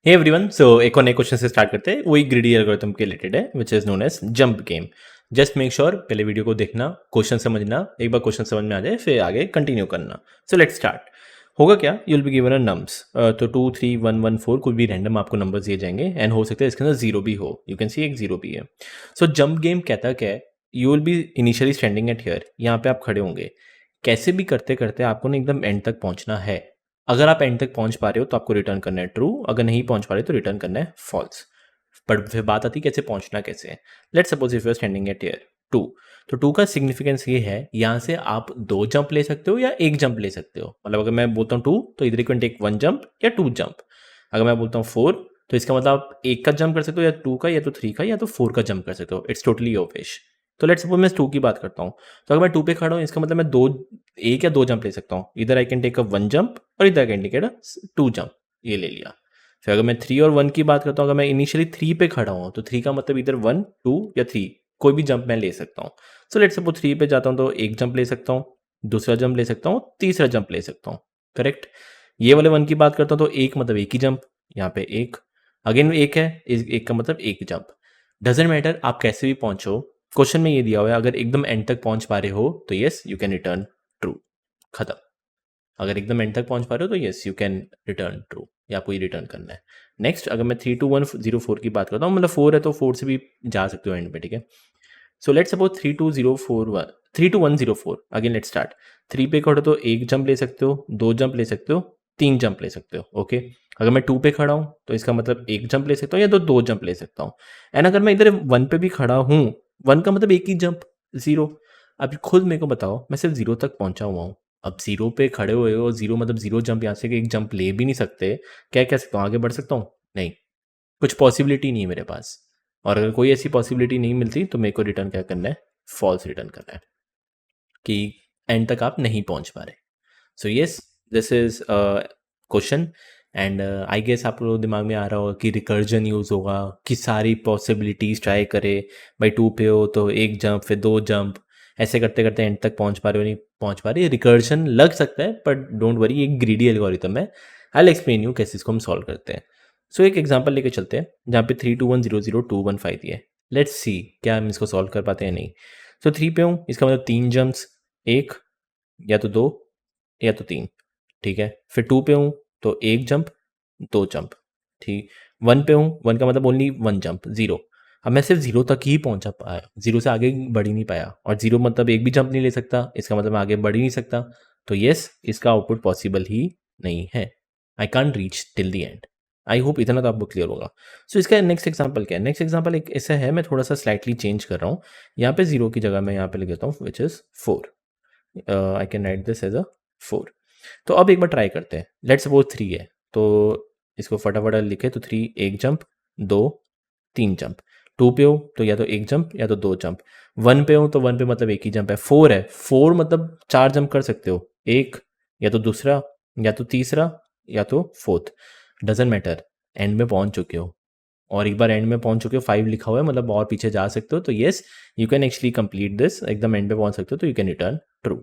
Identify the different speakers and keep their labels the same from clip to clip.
Speaker 1: Hey everyone, सो एक और नए क्वेश्चन से स्टार्ट करते हैं। वही ग्रीडी एल्गोरिथम के रिलेटेड है, which is known as jump game. Just make sure पहले वीडियो को देखना, क्वेश्चन समझना, एक बार क्वेश्चन समझ में आ जाए फिर आगे कंटिन्यू करना। So let's start. होगा क्या, you'll be given a nums, तो 2 3 1 1 4 कुछ भी रैंडम आपको नंबर्स दिए जाएंगे एंड हो सकता है इसके अंदर जीरो भी हो। यू कैन सी एक जीरो भी है। सो जंप गेम कहता क्या है, you will be initially standing at here, यहाँ पे आप खड़े होंगे। कैसे भी करते करते आपको ना एकदम एंड तक पहुंचना है। अगर आप एंड तक पहुंच पा रहे हो तो आपको रिटर्न करना है ट्रू, अगर नहीं पहुंच पा रहे तो रिटर्न करना है फॉल्स। बट फिर बात आती है कैसे पहुंचना कैसे है। Let's suppose if you are standing at here 2, तो 2 का सिग्निफिकेंस ये है, यहाँ से आप 2 जंप ले सकते हो या 1 जंप ले सकते हो। मतलब अगर मैं बोलता हूँ 2 तो इधर यू कैन टेक 1 जंप या 2 जंप। अगर मैं बोलता हूँ 4 तो इसका मतलब आप 1 का जंप कर सकते हो या 2 का या तो 3 का या तो 4 का जंप कर सकते हो। It's totally your wish. तो लेट्स सपोज मैं 2 की बात करता हूँ, तो अगर मैं 2 पे खड़ा हूँ इसका मतलब मैं 1 या 2 जंप ले सकता हूँ। इधर I can take a 1 jump और इधर I can take a 2 jump, ये ले लिया। फिर अगर मैं 3 और 1 की बात करता हूँ, अगर मैं इनिशियली 3 पे खड़ा हूँ तो 3 का मतलब इधर 1 2 या 3 कोई भी जंप मैं ले सकता हूँ। सो लेट्स सपोज 3 पे जाता हूँ तो 1 जंप ले सकता हूँ, दूसरा जंप ले सकता हूँ, तीसरा जंप ले सकता हूँ। करेक्ट। ये वाले 1 की बात करता हूँ तो 1 मतलब 1 ही जंप, यहाँ पे 1 अगेन 1 है, 1 का मतलब 1 जंप। डजेंट मैटर आप कैसे भी पहुंचो, क्वेश्चन में ये दिया हुआ है अगर एकदम एंड तक पहुंच पा रहे हो तो yes you can return true. खत्म। अगर एकदम एंड तक पहुंच पा रहे हो तो yes you can return true, या आपको ये रिटर्न करना है। नेक्स्ट अगर मैं 32104 की बात करता हूँ, मतलब 4 है तो 4 से भी जा सकते हो एंड पे, ठीक है। So let's suppose 32041 32104, again let's start. 3 पे खड़े हो तो 1 जंप ले सकते हो, 2 जंप ले सकते हो, 3 जंप ले सकते हो। ओके। अगर मैं 2 पे खड़ा हूँ तो इसका मतलब 1 जंप ले सकता हूँ या तो 2 जंप ले सकता हूँ। एंड अगर मैं इधर 1 पे भी खड़ा हूँ, 1 का मतलब 1 ही जंप, 0। अब खुद मेरे को बताओ, मैं सिर्फ 0 तक पहुंचा हुआ हूँ। अब 0 पे खड़े हुए हो, 0 मतलब 0 जंप, यहाँ से एक जंप ले भी नहीं सकते। क्या कह सकता हूँ, आगे बढ़ सकता हूँ? नहीं, कुछ पॉसिबिलिटी नहीं है मेरे पास। और अगर कोई ऐसी पॉसिबिलिटी नहीं मिलती तो मेरे को रिटर्न क्या करना है, फॉल्स रिटर्न करना है कि एंड तक आप नहीं पहुंच पा रहे। So yes, this is question. And I guess आप लोगों दिमाग में आ रहा होगा कि रिकर्जन यूज़ होगा, कि सारी पॉसिबिलिटीज़ ट्राई करे। भाई 2 पे हो तो 1 जंप फिर 2 जंप, ऐसे करते करते एंड तक पहुंच पा रहे हो नहीं पहुंच पा रहे। रिकर्जन लग सकता है बट डोंट वरी, एक ग्रीडी एल्गोरिथम है। आई विल एक्सप्लेन यू कैसे इसको हम सॉल्व करते हैं। सो एक एग्जांपल लेके चलते हैं जहाँ पे 321000215 दिए। लेट्स सी क्या हम इसको सॉल्व कर पाते हैं नहीं। सो 3 पे हूँ, इसका मतलब 3 जंप्स, 1 या तो 2 या तो 3, ठीक है। फिर 2 पे हूँ तो 1 जंप 2 जंप, ठीक। 1 पे हूँ, 1 का मतलब ओनली 1 जंप, 0। अब मैं सिर्फ 0 तक ही पहुंचा पाया, 0 से आगे बढ़ ही नहीं पाया, और 0 मतलब एक भी जंप नहीं ले सकता, इसका मतलब मैं आगे बढ़ ही नहीं सकता। तो यस, इसका आउटपुट पॉसिबल ही नहीं है। I can't reach till the end. I hope इतना तो आपको क्लियर होगा। सो इसका नेक्स्ट एग्जाम्पल क्या है, नेक्स्ट एग्जाम्पल एक ऐसा है, मैं थोड़ा सा स्लाइटली चेंज कर रहा हूँ। यहाँ पे 0 की जगह मैं यहाँ पे लिख देता हूँ which is 4। I can write this as a 4। तो अब एक बार ट्राई करते हैं। लेट्स सपोज 3 है तो इसको फटाफट लिखे तो 3 1 जंप 2 3 जंप। 2 पे हो तो या तो 1 जंप या तो 2 जंप। 1 पे हो तो 1 पे मतलब 1 ही जंप है। 4 है, 4 मतलब 4 जंप कर सकते हो, एक या तो दूसरा या तो तीसरा या तो फोर्थ। डजेंट मैटर, एंड में पहुंच चुके हो, और एक बार एंड में पहुंच चुके हो, 5 लिखा हुआ है मतलब और पीछे जा सकते हो। तो yes you can actually complete this, एकदम एंड पे पहुंच सकते हो तो यू कैन रिटर्न ट्रू।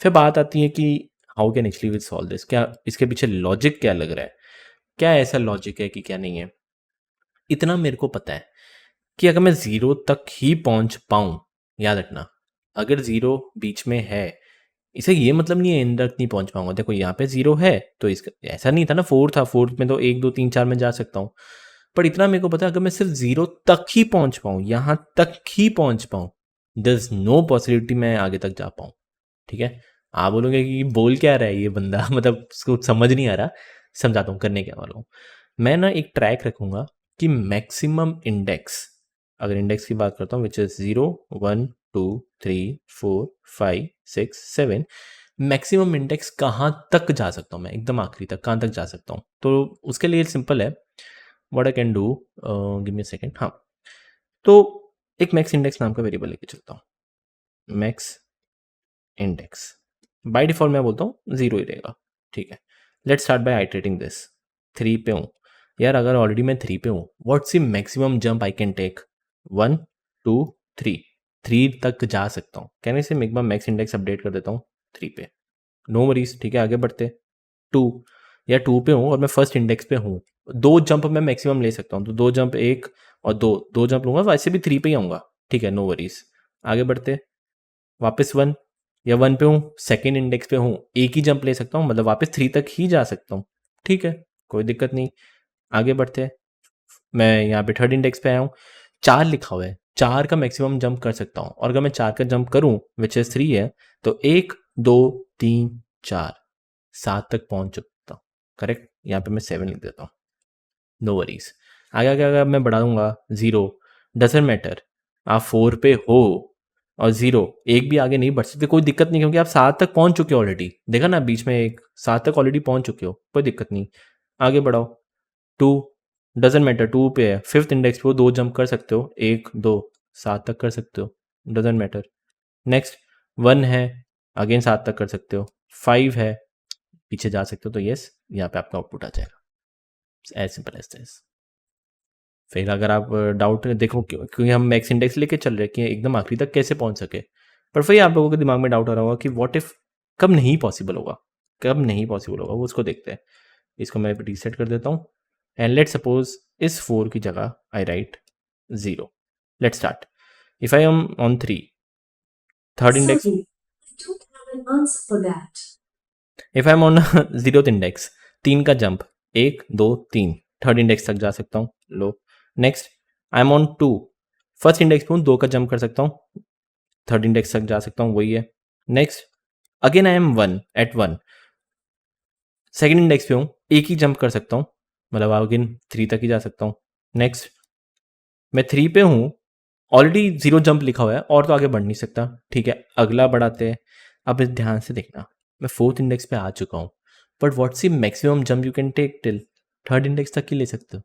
Speaker 1: फिर बात आती है कि how can actually will solve this, क्या इसके पीछे लॉजिक क्या लग रहा है, क्या ऐसा लॉजिक है कि क्या नहीं है। इतना मेरे को पता है कि अगर मैं 0 तक ही पहुंच पाऊं, याद रखना, अगर 0 बीच में है, इसे ये मतलब नहीं है एंड तक नहीं पहुंच पाऊंगा। देखो यहाँ पे 0 है तो इसका ऐसा नहीं था ना, 4 था, 4 में तो 1 2 3 4 में जा सकता हूँ। पर इतना मेरे को पता है अगर मैं सिर्फ 0 तक ही पहुंच पाऊं, यहाँ तक ही पहुंच पाऊं, देयर इज नो पॉसिबिलिटी मैं आगे तक जा पाऊं। ठीक है। आप बोलोगे कि बोल क्या रहा है ये बंदा मतलब उसको समझ नहीं आ रहा। समझाता हूँ करने क्या वाला हूँ। मैं ना एक ट्रैक रखूंगा कि मैक्सिमम इंडेक्स, अगर इंडेक्स की बात करता हूँ विच इज 0 1 2 3 4 5 6 7, मैक्सिमम इंडेक्स कहाँ तक जा सकता हूँ मैं, एकदम आखिरी तक कहाँ तक जा सकता हूँ। तो उसके लिए सिंपल है, what I can do, give me a second. हाँ, तो एक मैक्स इंडेक्स नाम का वेरिएबल लेके चलता हूँ। मैक्स इंडेक्स बाय डिफॉल्ट मैं बोलता हूँ 0 ही रहेगा, ठीक है। Let's start by iterating this. 3 पे हूँ यार, अगर ऑलरेडी मैं 3 पे हूँ, what's the maximum jump I can take, 1 2 3, 3 तक जा सकता हूँ। कहने से मैं एक बार मैक्स इंडेक्स अपडेट कर देता हूँ 3 पे, नो वरीज, ठीक है। आगे बढ़ते 2, या 2 पे हूँ और मैं फर्स्ट इंडेक्स पे हूँ, 2 जंप मैं मैक्सिमम ले सकता हूँ, तो 2 जंप 1 और 2 जंप लूँगा, वैसे भी 3 पे ही आऊँगा, ठीक है, नो वरीज़। आगे बढ़ते, वापस 1 या 1 पे हूँ, सेकंड इंडेक्स पे हूँ, एक ही जंप ले सकता हूँ, मतलब वापस 3 तक ही जा सकता हूँ, ठीक है, कोई दिक्कत नहीं। आगे बढ़ते हैं, मैं यहाँ पे थर्ड इंडेक्स पे आया हूँ, 4 लिखा हुआ है, 4 का मैक्सिमम जंप कर सकता हूँ, और अगर मैं 4 का जंप करूँ विच इज़ 3 है, तो 1 2 3 4 7 तक पहुँच सकता हूँ, करेक्ट। यहाँ पे मैं 7 लिख देता हूँ, नो वरीज़। आगे आगे अगर मैं बढ़ाऊँगा 0, डज़न्ट मैटर, आप 4 पे हो और 0 एक भी आगे नहीं बढ़ सकते, कोई दिक्कत नहीं, क्योंकि आप 7 तक पहुँच चुके हो ऑलरेडी, देखा ना बीच में एक 7 तक ऑलरेडी पहुँच चुके हो, कोई दिक्कत नहीं। आगे बढ़ाओ, 2 डज़न्ट मैटर, 2 पे है, फिफ्थ इंडेक्स पे हो, 2 जंप कर सकते हो, 1 2 7 तक कर सकते हो, डज़न्ट मैटर। नेक्स्ट 1 है, अगेन 7 तक कर सकते हो, 5 है, पीछे जा सकते हो, तो यस यहाँ पे आपका आउटपुट आ जाएगा, एज सिंपल एज दिस। फिर अगर आप डाउट देखो, क्योंकि हम मैक्स इंडेक्स लेके चल रहे हैं कि एकदम आखिरी तक कैसे पहुंच सके, पर फिर आप लोगों के दिमाग में डाउट आ रहा होगा कि व्हाट इफ, कब नहीं पॉसिबल होगा, कब नहीं पॉसिबल होगा, वो उसको देखते हैं। इसको मैं रीसेट कर देता हूँ, एंड लेट सपोज इस 4 की जगह I write 0। Let start, if I am on 3, third index, if I am on 0th index, 3 का जंप 1 2 3, थर्ड इंडेक्स तक जा सकता हूँ, लो। Next I am on 2, first index पे हूँ, 2 का जंप कर सकता हूँ, थर्ड इंडेक्स तक जा सकता हूँ, वही है। Next again I am 1 at 1, second index पे हूँ, एक ही जंप कर सकता हूँ, मतलब अगेन 3 तक ही जा सकता हूँ। नेक्स्ट मैं 3 पे हूँ, ऑलरेडी 0 जंप लिखा हुआ है, और तो आगे बढ़ नहीं सकता, ठीक है, अगला बढ़ाते हैं। अब इस ध्यान से देखना, मैं फोर्थ इंडेक्स पे आ चुका हूँ, but what's the maximum jump you can take till, third index तक ही ले सकते हो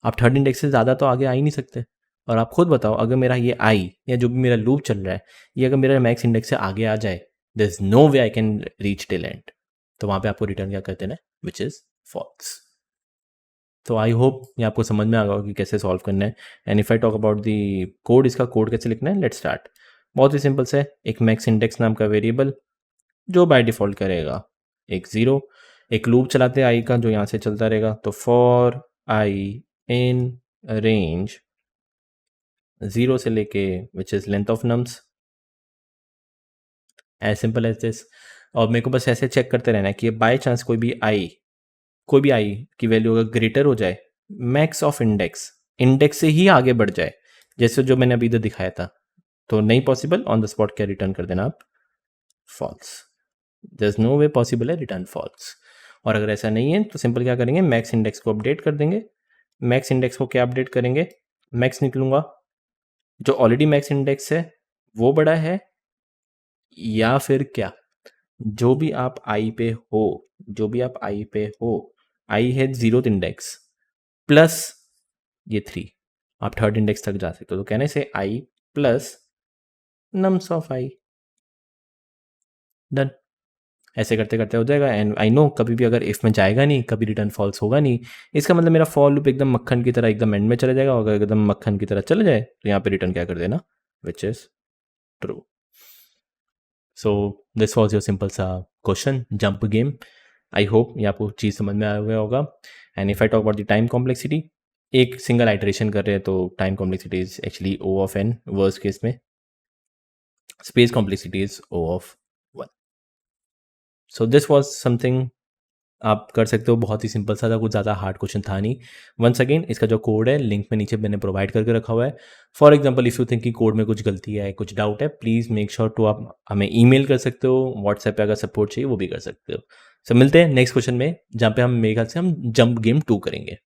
Speaker 1: आप, थर्ड इंडेक्स से ज़्यादा तो आगे आ ही नहीं सकते। और आप खुद बताओ, अगर मेरा ये आई या जो भी मेरा लूप चल रहा है, ये अगर मेरा मैक्स इंडेक्स से आगे आ जाए, there is no way I can reach till end, तो वहाँ पे आपको रिटर्न क्या करते हैं, विच इज़ फॉल्स। तो आई होप ये आपको समझ में आ गया कि कैसे सॉल्व करना है। And if I talk about the code, इसका कोड कैसे लिखना है, लेट्स स्टार्ट। बहुत ही सिंपल से, एक मैक्स इंडेक्स नाम का वेरिएबल जो बाय डिफ़ॉल्ट करेगा एक 0, एक लूप चलाते हैं आई का जो यहाँ से चलता रहेगा, तो फॉर आई इन रेंज 0 से लेके which is length of nums, as simple as this. और मेरे को बस ऐसे चेक करते रहना है कि बाय चांस कोई भी आई की वैल्यू अगर ग्रेटर हो जाए मैक्स ऑफ इंडेक्स, इंडेक्स से ही आगे बढ़ जाए, जैसे जो मैंने अभी इधर दिखाया था, तो नहीं पॉसिबल, ऑन द स्पॉट क्या रिटर्न कर देना आप, false. There is no way possible है, रिटर्न फॉल्स। और अगर ऐसा नहीं है तो सिंपल क्या करेंगे, मैक्स इंडेक्स को अपडेट कर देंगे। मैक्स इंडेक्स को क्या अपडेट करेंगे, मैक्स निकलूंगा, जो ऑलरेडी मैक्स इंडेक्स है वो बड़ा है, या फिर क्या, जो भी आप आई पे हो, जो भी आप आई पे हो, आई है 0th इंडेक्स प्लस ये 3, आप थर्ड इंडेक्स तक जा सकते हो, तो कहने से i plus nums of i, done. ऐसे करते करते हो जाएगा। एंड आई नो कभी भी अगर इफ में जाएगा नहीं, कभी रिटर्न फॉल्स होगा नहीं, इसका मतलब मेरा फॉर लूप एकदम मक्खन की तरह एकदम एंड में चला जाएगा, और अगर एकदम मक्खन की तरह चले जाए तो यहाँ पे रिटर्न क्या कर देना, which is true. So this was your simple सा question, jump game. I hope ये आपको चीज़ समझ में आया हुआ होगा। And if I talk about the time complexity, एक सिंगल आइटरेशन कर रहे हैं तो time complexity is actually O of n, worst case में space complexity is O of 1। So this was something आप कर सकते हो, बहुत ही सिंपल सा था, कुछ ज़्यादा हार्ड क्वेश्चन था नहीं। वंस अगेन इसका जो कोड है लिंक में नीचे मैंने प्रोवाइड करके रखा हुआ है। For example if you think कि कोड में कुछ गलती है, कुछ डाउट है, प्लीज़ मेक श्योर टू आप हमें ईमेल कर सकते हो, व्हाट्सएप पे अगर सपोर्ट चाहिए वो भी कर सकते हो। सो मिलते हैं नेक्स्ट क्वेश्चन में, जहाँ पे हम मेरे ख्याल से हम जंप गेम 2 करेंगे।